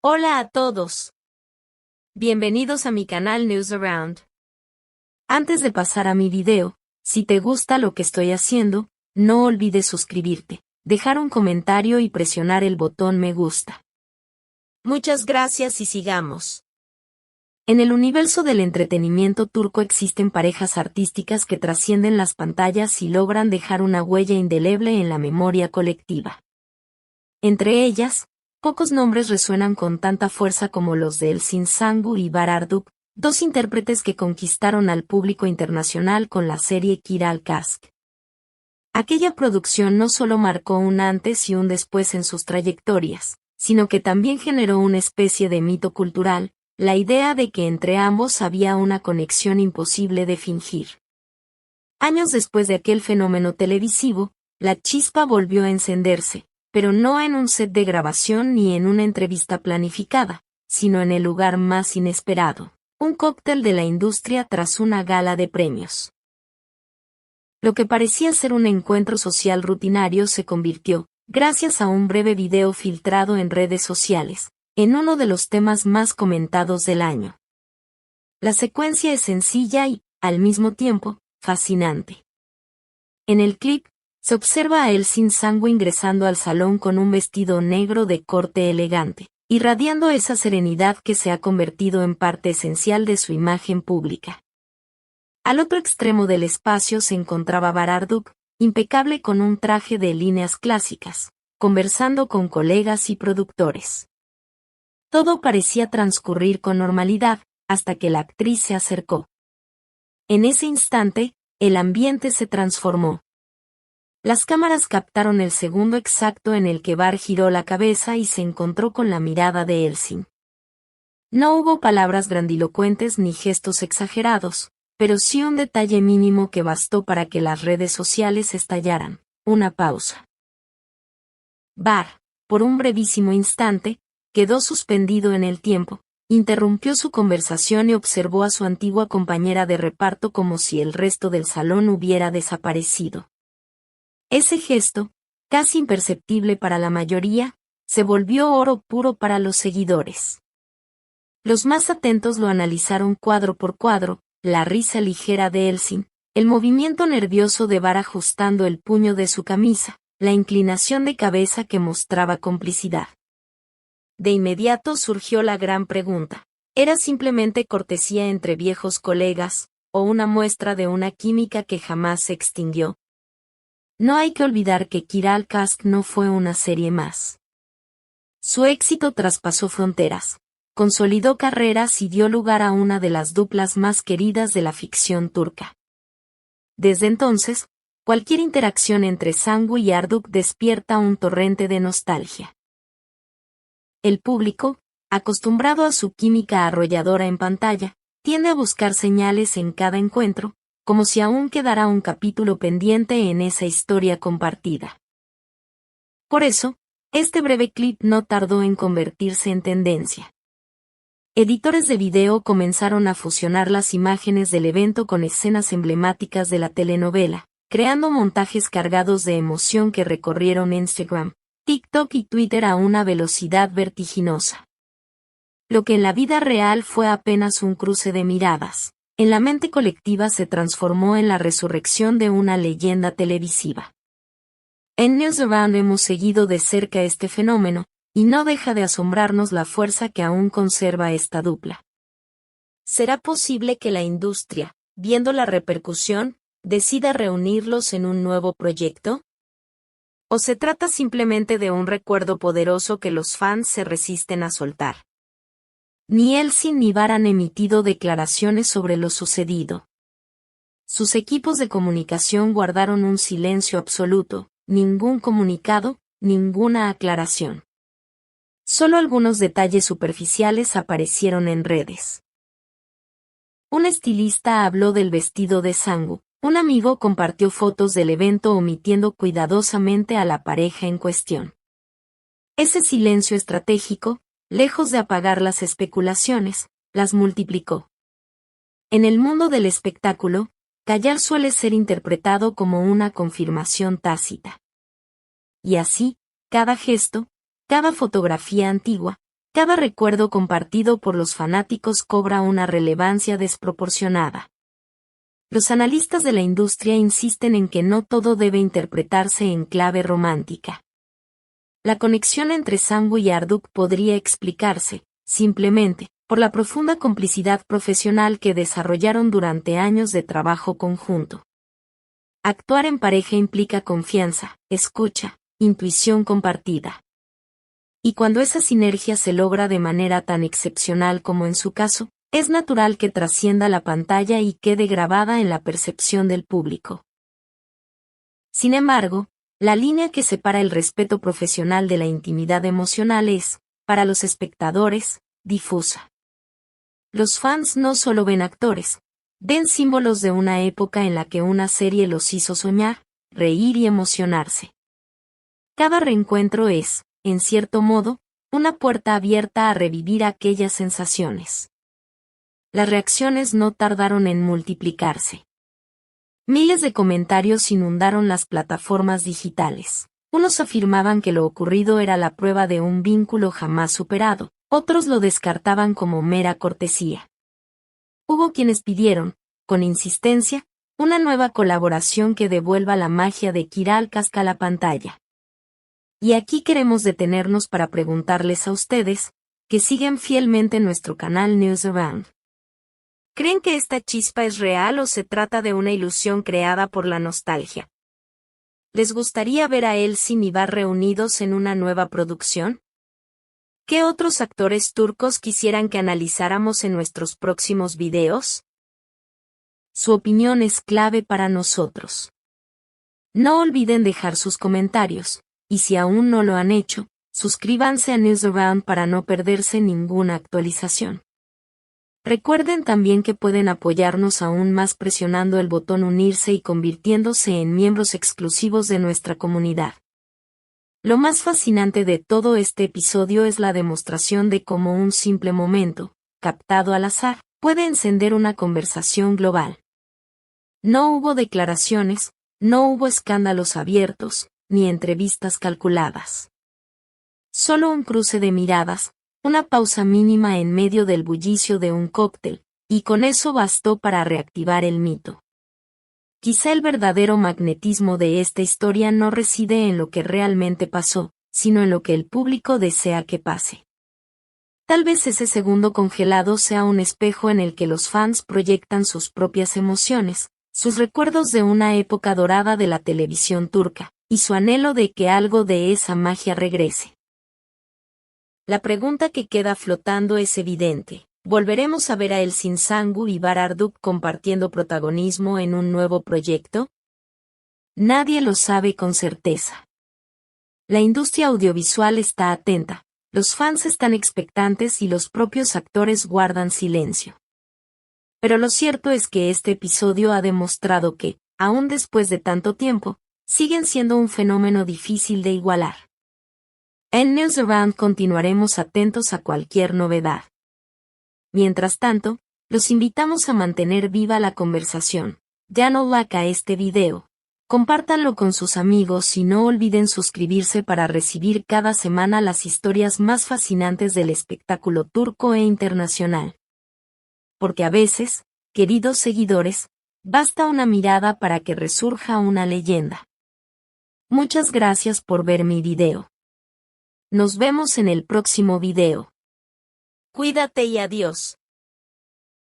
Hola a todos. Bienvenidos a mi canal News Around. Antes de pasar a mi video, si te gusta lo que estoy haciendo, no olvides suscribirte, dejar un comentario y presionar el botón me gusta. Muchas gracias y sigamos. En el universo del entretenimiento turco existen parejas artísticas que trascienden las pantallas y logran dejar una huella indeleble en la memoria colectiva. Entre ellas, pocos nombres resuenan con tanta fuerza como los de Elçin Sangu y Bahar Arduç, dos intérpretes que conquistaron al público internacional con la serie Kiral Kask. Aquella producción no solo marcó un antes y un después en sus trayectorias, sino que también generó una especie de mito cultural, la idea de que entre ambos había una conexión imposible de fingir. Años después de aquel fenómeno televisivo, la chispa volvió a encenderse, pero no en un set de grabación ni en una entrevista planificada, sino en el lugar más inesperado, un cóctel de la industria tras una gala de premios. Lo que parecía ser un encuentro social rutinario se convirtió, gracias a un breve video filtrado en redes sociales, en uno de los temas más comentados del año. La secuencia es sencilla y, al mismo tiempo, fascinante. En el clip, se observa a Elçin Sangu ingresando al salón con un vestido negro de corte elegante, irradiando esa serenidad que se ha convertido en parte esencial de su imagen pública. Al otro extremo del espacio se encontraba Bahar Arduç, impecable con un traje de líneas clásicas, conversando con colegas y productores. Todo parecía transcurrir con normalidad, hasta que la actriz se acercó. En ese instante, el ambiente se transformó. Las cámaras captaron el segundo exacto en el que Bahar giró la cabeza y se encontró con la mirada de Elçin. No hubo palabras grandilocuentes ni gestos exagerados, pero sí un detalle mínimo que bastó para que las redes sociales estallaran: una pausa. Bahar, por un brevísimo instante, quedó suspendido en el tiempo, interrumpió su conversación y observó a su antigua compañera de reparto como si el resto del salón hubiera desaparecido. Ese gesto, casi imperceptible para la mayoría, se volvió oro puro para los seguidores. Los más atentos lo analizaron cuadro por cuadro: la risa ligera de Elçin, el movimiento nervioso de Bahar ajustando el puño de su camisa, la inclinación de cabeza que mostraba complicidad. De inmediato surgió la gran pregunta: ¿era simplemente cortesía entre viejos colegas, o una muestra de una química que jamás se extinguió? No hay que olvidar que Kiral Kask no fue una serie más. Su éxito traspasó fronteras, consolidó carreras y dio lugar a una de las duplas más queridas de la ficción turca. Desde entonces, cualquier interacción entre Sangu y Arduç despierta un torrente de nostalgia. El público, acostumbrado a su química arrolladora en pantalla, tiende a buscar señales en cada encuentro, como si aún quedara un capítulo pendiente en esa historia compartida. Por eso, este breve clip no tardó en convertirse en tendencia. Editores de video comenzaron a fusionar las imágenes del evento con escenas emblemáticas de la telenovela, creando montajes cargados de emoción que recorrieron Instagram, TikTok y Twitter a una velocidad vertiginosa. Lo que en la vida real fue apenas un cruce de miradas, en la mente colectiva se transformó en la resurrección de una leyenda televisiva. En News Around hemos seguido de cerca este fenómeno, y no deja de asombrarnos la fuerza que aún conserva esta dupla. ¿Será posible que la industria, viendo la repercusión, decida reunirlos en un nuevo proyecto? ¿O se trata simplemente de un recuerdo poderoso que los fans se resisten a soltar? Ni Elçin ni Bahar han emitido declaraciones sobre lo sucedido. Sus equipos de comunicación guardaron un silencio absoluto, ningún comunicado, ninguna aclaración. Solo algunos detalles superficiales aparecieron en redes. Un estilista habló del vestido de Sangu, un amigo compartió fotos del evento omitiendo cuidadosamente a la pareja en cuestión. Ese silencio estratégico, lejos de apagar las especulaciones, las multiplicó. En el mundo del espectáculo, callar suele ser interpretado como una confirmación tácita. Y así, cada gesto, cada fotografía antigua, Cada recuerdo compartido por los fanáticos cobra una relevancia desproporcionada. Los analistas de la industria insisten en que no todo debe interpretarse en clave romántica. La conexión entre Sangu y Arduk podría explicarse, simplemente, por la profunda complicidad profesional que desarrollaron durante años de trabajo conjunto. Actuar en pareja implica confianza, escucha, intuición compartida. Y cuando esa sinergia se logra de manera tan excepcional como en su caso, es natural que trascienda la pantalla y quede grabada en la percepción del público. Sin embargo, la línea que separa el respeto profesional de la intimidad emocional es, para los espectadores, difusa. Los fans no solo ven actores, ven símbolos de una época en la que una serie los hizo soñar, reír y emocionarse. Cada reencuentro es, en cierto modo, una puerta abierta a revivir aquellas sensaciones. Las reacciones no tardaron en multiplicarse. Miles de comentarios inundaron las plataformas digitales. Unos afirmaban que lo ocurrido era la prueba de un vínculo jamás superado, otros lo descartaban como mera cortesía. Hubo quienes pidieron, con insistencia, una nueva colaboración que devuelva la magia de Kiral Casca a la pantalla. Y aquí queremos detenernos para preguntarles a ustedes, que siguen fielmente nuestro canal Newsaround. ¿Creen que esta chispa es real o se trata de una ilusión creada por la nostalgia? ¿Les gustaría ver a Elsin y Bar reunidos en una nueva producción? ¿Qué otros actores turcos quisieran que analizáramos en nuestros próximos videos? Su opinión es clave para nosotros. No olviden dejar sus comentarios, y si aún no lo han hecho, suscríbanse a Newsaround para no perderse ninguna actualización. Recuerden también que pueden apoyarnos aún más presionando el botón unirse y convirtiéndose en miembros exclusivos de nuestra comunidad. Lo más fascinante de todo este episodio es la demostración de cómo un simple momento, captado al azar, puede encender una conversación global. No hubo declaraciones, no hubo escándalos abiertos, ni entrevistas calculadas. Solo un cruce de miradas, una pausa mínima en medio del bullicio de un cóctel, y con eso bastó para reactivar el mito. Quizá el verdadero magnetismo de esta historia no reside en lo que realmente pasó, sino en lo que el público desea que pase. Tal vez ese segundo congelado sea un espejo en el que los fans proyectan sus propias emociones, sus recuerdos de una época dorada de la televisión turca, y su anhelo de que algo de esa magia regrese. La pregunta que queda flotando es evidente. ¿Volveremos a ver a Elsin Sangu y Bar Arduk compartiendo protagonismo en un nuevo proyecto? Nadie lo sabe con certeza. La industria audiovisual está atenta, los fans están expectantes y los propios actores guardan silencio. Pero lo cierto es que este episodio ha demostrado que, aún después de tanto tiempo, siguen siendo un fenómeno difícil de igualar. En Newsaround continuaremos atentos a cualquier novedad. Mientras tanto, los invitamos a mantener viva la conversación. Ya no like a este video. Compártanlo con sus amigos y no olviden suscribirse para recibir cada semana las historias más fascinantes del espectáculo turco e internacional. Porque a veces, queridos seguidores, basta una mirada para que resurja una leyenda. Muchas gracias por ver mi video. Nos vemos en el próximo video. Cuídate y adiós.